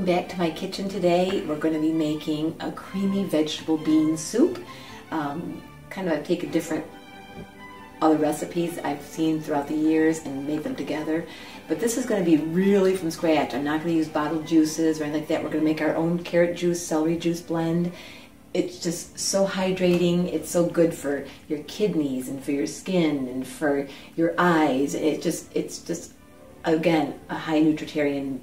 Welcome back to my kitchen today. We're going to be making a creamy vegetable bean soup. I've taken different other recipes I've seen throughout the years and made them together. But this is going to be really from scratch. I'm not going to use bottled juices or anything like that. We're going to make our own carrot juice, celery juice blend. It's just so hydrating. It's so good for your kidneys and for your skin and for your eyes. It's just again a high nutritarian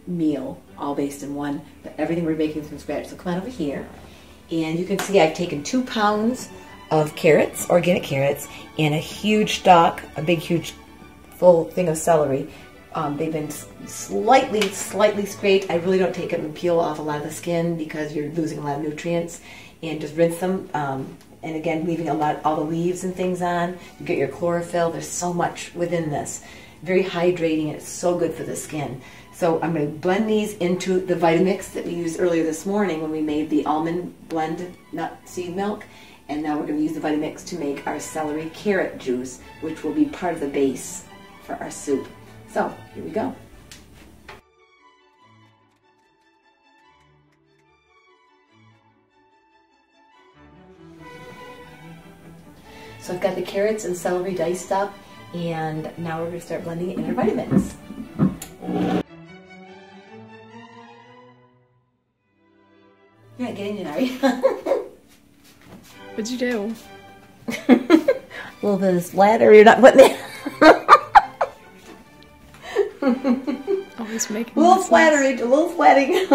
meal, all based in one, but everything we're making from scratch. So come on over here, and you can see I've taken 2 pounds of carrots, organic carrots, and a huge stalk, a big huge full thing of celery. They've been slightly scraped. I really don't take them and peel off a lot of the skin because you're losing a lot of nutrients, and just rinse them, and again leaving all the leaves and things on. You get your chlorophyll. There's so much within this. Very hydrating, and it's so good for the skin. So I'm going to blend these into the Vitamix that we used earlier this morning when we made the almond blend nut seed milk. And now we're going to use the Vitamix to make our celery carrot juice, which will be part of the base for our soup. So here we go. So I've got the carrots and celery diced up, and now we're going to start blending it in our Vitamix. You're not getting it, are you? What'd you do? A little bit of splatter. You're not putting it. Always making a little flattering, a little flatting.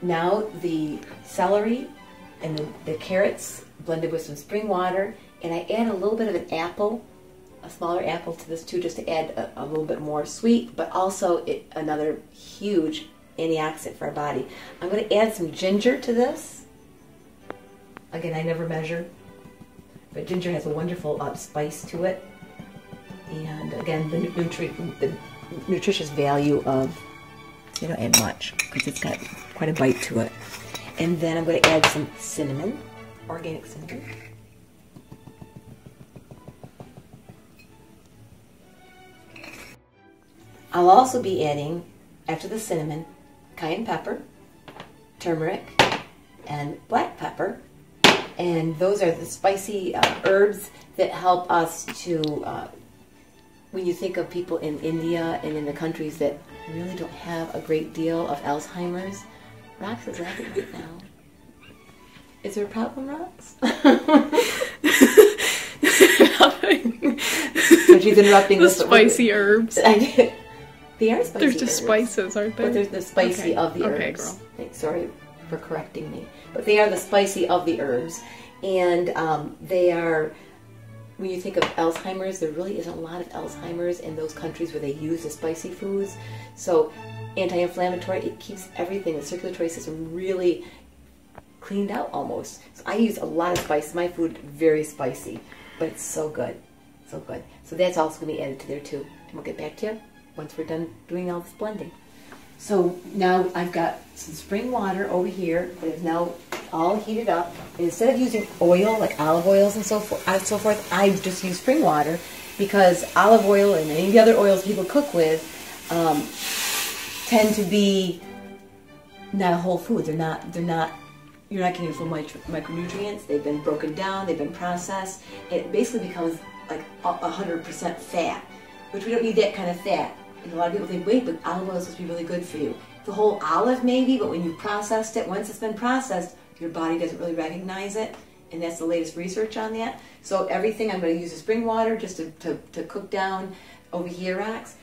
Now the celery and the carrots blended with some spring water, and I add a little bit of an apple, a smaller apple to this too, just to add a little bit more sweet, but also another huge antioxidant for our body. I'm going to add some ginger to this. Again, I never measure, but ginger has a wonderful spice to it. And again, the nutritious value of, you don't add much because it's got quite a bite to it. And then I'm going to add some cinnamon, organic cinnamon. I'll also be adding, after the cinnamon, cayenne pepper, turmeric, and black pepper. And those are the spicy herbs that help us to, when you think of people in India and in the countries that really don't have a great deal of Alzheimer's. Rox is laughing right now. Is there a problem, Rox? Nothing. So she's interrupting the spicy herbs. They are spicy. They're just spices, aren't they? But there's the spicy of the herbs. Okay, girl. Sorry for correcting me. But they are the spicy of the herbs. And they are, when you think of Alzheimer's, there really isn't a lot of Alzheimer's in those countries where they use the spicy foods. So anti-inflammatory, it keeps everything, the circulatory system really cleaned out almost. So I use a lot of spice. My food, very spicy, but it's so good. So good. So that's also going to be added to there too. And we'll get back to you once we're done doing all this blending. So now I've got some spring water over here that is now all heated up. And instead of using oil, like olive oils and so forth, I just use spring water because olive oil and any of the other oils people cook with tend to be not a whole food. You're not getting full micronutrients. They've been broken down, they've been processed. It basically becomes like 100% fat, which we don't need that kind of fat. And a lot of people think, wait, but olive oil is supposed to be really good for you. The whole olive maybe, but when you've processed it, once it's been processed, your body doesn't really recognize it. And that's the latest research on that. So everything, I'm going to use the spring water just to cook down over here, Rox.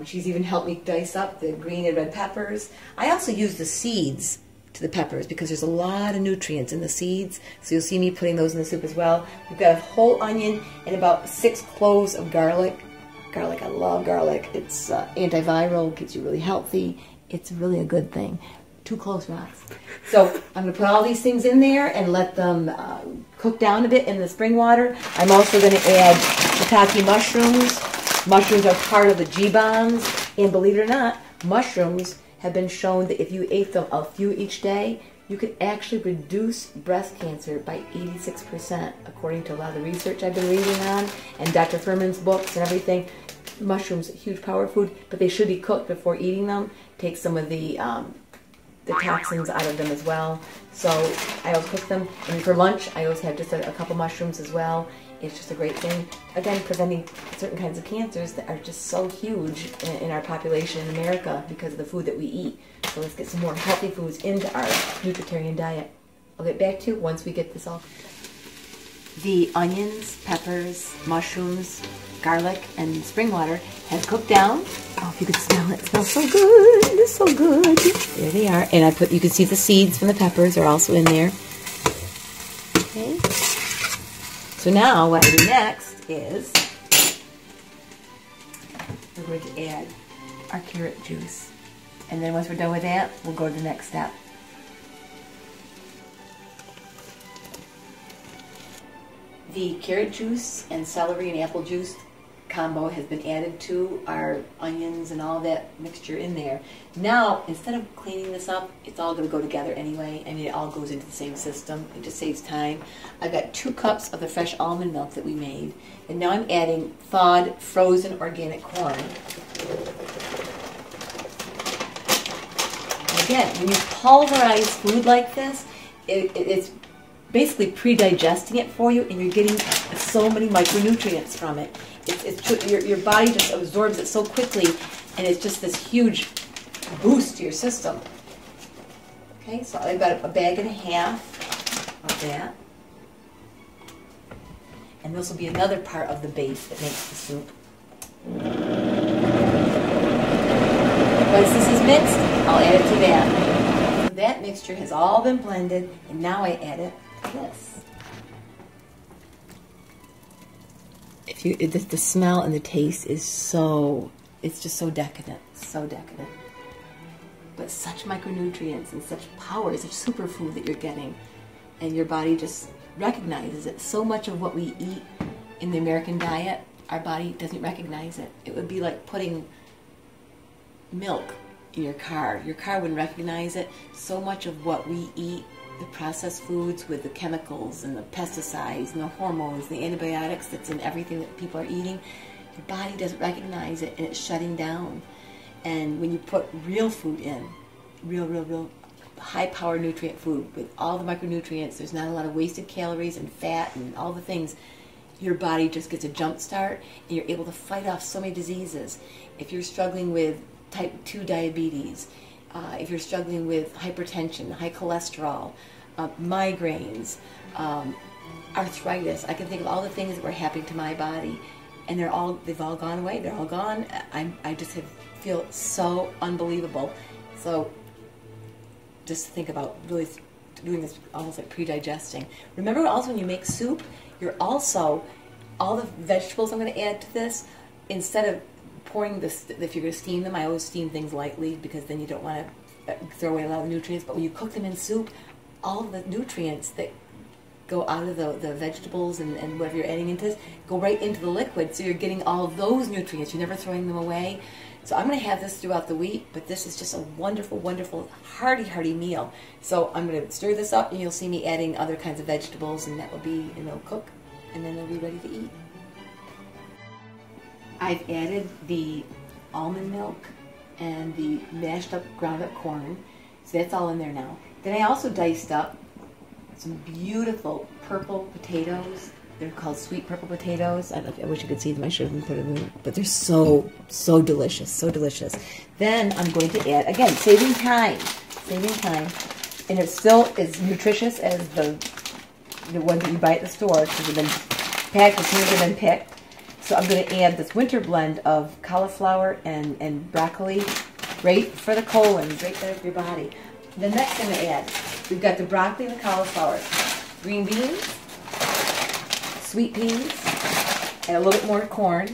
She's even helped me dice up the green and red peppers. I also use the seeds to the peppers because there's a lot of nutrients in the seeds. So you'll see me putting those in the soup as well. We've got a whole onion and about 6 cloves of garlic. Garlic, I love garlic. It's antiviral, keeps you really healthy. It's really a good thing. 2 cloves, Rox. So I'm going to put all these things in there and let them cook down a bit in the spring water. I'm also going to add shiitake mushrooms. Mushrooms are part of the G-bombs. And believe it or not, mushrooms have been shown that if you ate them a few each day, you could actually reduce breast cancer by 86%, according to a lot of the research I've been reading on, and Dr. Furman's books and everything. mushrooms, huge power food, but they should be cooked before eating them. Take some of the toxins out of them as well. So I always cook them. And for lunch, I always have just a couple mushrooms as well. It's just a great thing. Again, preventing certain kinds of cancers that are just so huge in our population in America because of the food that we eat. So let's get some more healthy foods into our nutritarian diet. I'll get back to you once we get this all. The onions, peppers, mushrooms, garlic, and spring water have cooked down. Oh, if you could smell it. It smells so good. It's so good. There they are. And you can see the seeds from the peppers are also in there. Okay. So now what I do next is we're going to add our carrot juice. And then once we're done with that, we'll go to the next step. The carrot juice and celery and apple juice combo has been added to our onions and all that mixture in there. Now, instead of cleaning this up, it's all going to go together anyway. I mean, it all goes into the same system. It just saves time. I've got 2 cups of the fresh almond milk that we made. And now I'm adding thawed, frozen organic corn. And again, when you pulverize food like this, it's basically pre-digesting it for you, and you're getting so many micronutrients from it. Your body just absorbs it so quickly, and it's just this huge boost to your system. Okay, so I've got a bag and a half of that. And this will be another part of the base that makes the soup. Once this is mixed, I'll add it to that. So that mixture has all been blended, and now I add it to this. The smell and the taste is it's just so decadent, But such micronutrients and such power, such superfood that you're getting, and your body just recognizes it. So much of what we eat in the American diet, our body doesn't recognize it. It would be like putting milk in your car. Your car wouldn't recognize it. So much of what we eat, the processed foods with the chemicals and the pesticides and the hormones, the antibiotics that's in everything that people are eating, your body doesn't recognize it, and it's shutting down. And when you put real food in, real high-power nutrient food with all the micronutrients, there's not a lot of wasted calories and fat and all the things, your body just gets a jump start, and you're able to fight off so many diseases. If you're struggling with type 2 diabetes, if you're struggling with hypertension, high cholesterol, migraines, arthritis, I can think of all the things that were happening to my body, and they've all gone away. They're all gone. I just feel so unbelievable. So just think about really doing this almost like pre-digesting. Remember also when you make soup, you're also, all the vegetables I'm going to add to this, instead of pouring this, if you're going to steam them, I always steam things lightly because then you don't want to throw away a lot of nutrients. But when you cook them in soup, all of the nutrients that go out of the vegetables and whatever you're adding into this go right into the liquid. So you're getting all of those nutrients. You're never throwing them away. So I'm going to have this throughout the week, but this is just a wonderful, wonderful, hearty meal. So I'm going to stir this up, and you'll see me adding other kinds of vegetables, and that will be, and they'll cook, and then they'll be ready to eat. I've added the almond milk and the mashed up ground up corn, so that's all in there now. Then I also diced up some beautiful purple potatoes. They're called sweet purple potatoes. I wish you could see them. I should have put them in, but they're so delicious, so delicious. Then I'm going to add, again, saving time, and it still is nutritious as the ones that you buy at the store because they've been packed as soon as they've been picked. So I'm going to add this winter blend of cauliflower and broccoli, great for the colon, great for your body. The next thing to add, we've got the broccoli and the cauliflower, green beans, sweet peas, and a little bit more corn,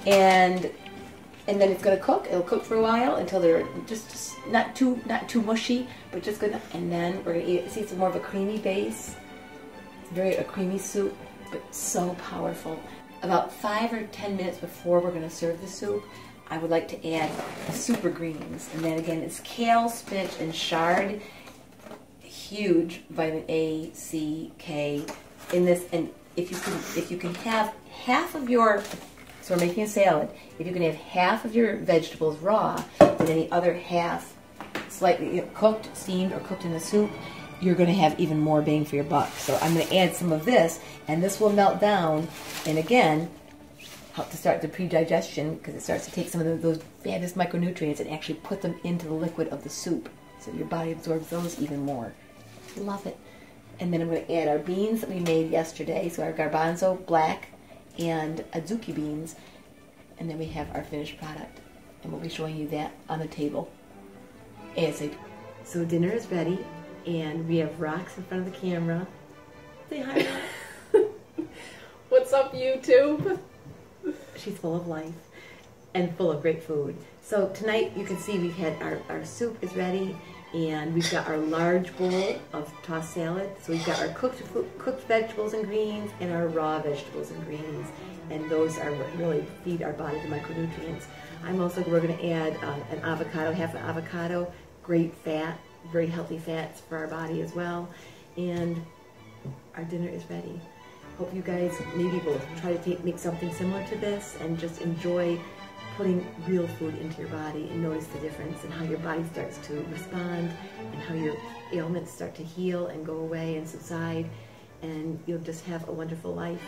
and then it's going to cook. It'll cook for a while until they're just not too mushy, but just good enough. And then we're going to see it's more of a creamy base. It's a creamy soup, but so powerful. About 5 or 10 minutes before we're going to serve the soup, I would like to add the super greens, and then again it's kale, spinach, and chard. Huge vitamin A, C, K in this, and if you can have half of your So we're making a salad. If you can have half of your vegetables raw and then the other half slightly cooked, steamed, or cooked in the soup, you're going to have even more bang for your buck. So I'm going to add some of this, and this will melt down, and again, help to start the pre-digestion, because it starts to take some of those fabulous micronutrients and actually put them into the liquid of the soup. So your body absorbs those even more. Love it. And then I'm going to add our beans that we made yesterday. So our garbanzo black and azuki beans. And then we have our finished product. And we'll be showing you that on the table ASAP. So dinner is ready, and we have Rox in front of the camera. Say hi, Rox. What's up, YouTube? She's full of life and full of great food. So tonight you can see we've had our soup is ready, and we've got our large bowl of tossed salad. So we've got our cooked vegetables and greens and our raw vegetables and greens, and those are what really feed our body the micronutrients. We're going to add an avocado, half an avocado, great fat, very healthy fats for our body as well, and our dinner is ready. Hope you guys maybe will try to make something similar to this and just enjoy putting real food into your body and notice the difference and how your body starts to respond and how your ailments start to heal and go away and subside, and you'll just have a wonderful life.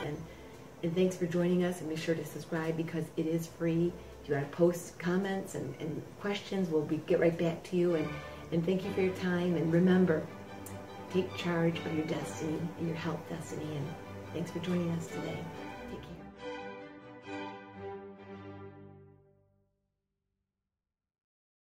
And thanks for joining us, and be sure to subscribe because it is free. If you want to post comments and questions, we'll get right back to you. And thank you for your time, and remember, take charge of your destiny and your health destiny. And thanks for joining us today.